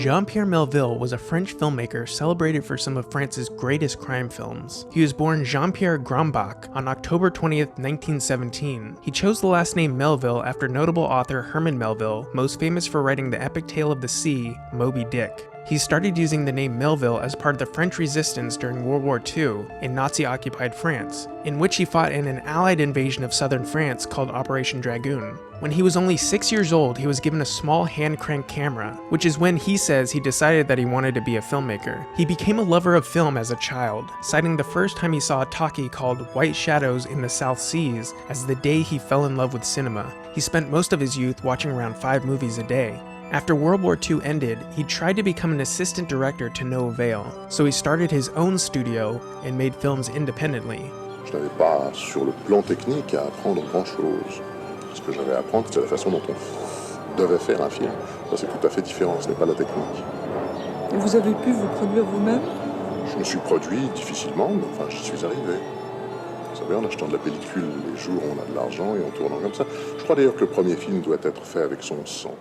Jean-Pierre Melville was a French filmmaker celebrated for some of France's greatest crime films. He was born Jean-Pierre Grambach on October 20th, 1917. He chose the last name Melville after notable author Herman Melville, most famous for writing the epic tale of the sea, Moby Dick. He started using the name Melville as part of the French resistance during World War II in Nazi-occupied France, in which he fought in an Allied invasion of southern France called Operation Dragoon. When he was only 6 years old, he was given a small hand-cranked camera, which is when he says he decided that he wanted to be a filmmaker. He became a lover of film as a child, citing the first time he saw a talkie called White Shadows in the South Seas as the day he fell in love with cinema. He spent most of his youth watching around 5 movies a day. After World War II ended, he tried to become an assistant director to no avail, so he started his own studio and made films independently. Je n'avais pas sur le plan technique à apprendre grand-chose. Ce que j'avais à apprendre, c'est la façon dont on devait faire un film. Ça, c'est tout à fait différent, ce n'est pas la technique. Et vous avez pu vous produire vous-même? Je me suis produit difficilement, mais enfin, j'y suis arrivé. Vous savez, en achetant de la pellicule les jours où on a de l'argent et en tournant comme ça. Je crois d'ailleurs que le premier film doit être fait avec son sang.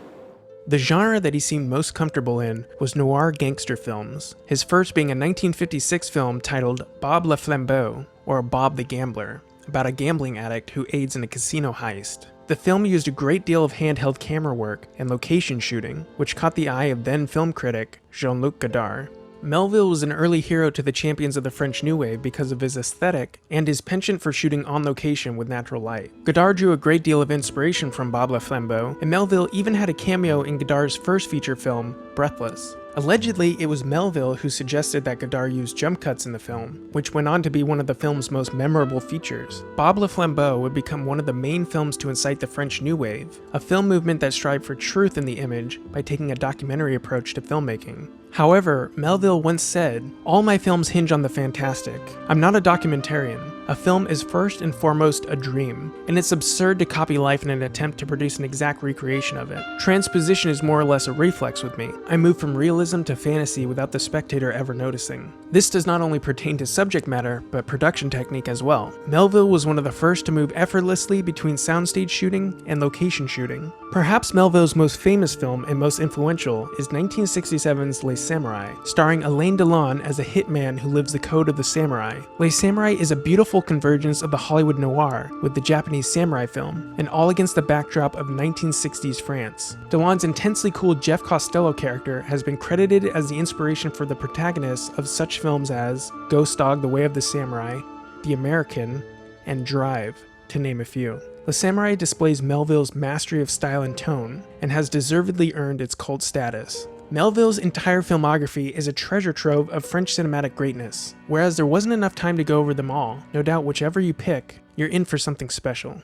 The genre that he seemed most comfortable in was noir gangster films, his first being a 1956 film titled Bob le Flambeau, or Bob the Gambler, about a gambling addict who aids in a casino heist. The film used a great deal of handheld camera work and location shooting, which caught the eye of then film critic Jean-Luc Godard. Melville was an early hero to the champions of the French New Wave because of his aesthetic and his penchant for shooting on location with natural light. Godard drew a great deal of inspiration from Bob le Flambeau, and Melville even had a cameo in Godard's first feature film, Breathless. Allegedly, it was Melville who suggested that Godard use jump cuts in the film, which went on to be one of the film's most memorable features. Bob le Flambeau would become one of the main films to incite the French New Wave, a film movement that strived for truth in the image by taking a documentary approach to filmmaking. However, Melville once said, "All my films hinge on the fantastic. I'm not a documentarian. A film is first and foremost a dream, and it's absurd to copy life in an attempt to produce an exact recreation of it. Transposition is more or less a reflex with me. I move from realism to fantasy without the spectator ever noticing." This does not only pertain to subject matter, but production technique as well. Melville was one of the first to move effortlessly between soundstage shooting and location shooting. Perhaps Melville's most famous film and most influential is 1967's Les Samurai, starring Alain Delon as a hitman who lives the code of the samurai. Les Samurai is a beautiful convergence of the Hollywood noir with the Japanese samurai film, and all against the backdrop of 1960s France. Delon's intensely cool Jeff Costello character has been credited as the inspiration for the protagonists of such films as Ghost Dog: The Way of the Samurai, The American, and Drive, to name a few. The Samurai displays Melville's mastery of style and tone, and has deservedly earned its cult status. Melville's entire filmography is a treasure trove of French cinematic greatness. Whereas there wasn't enough time to go over them all, no doubt whichever you pick, you're in for something special.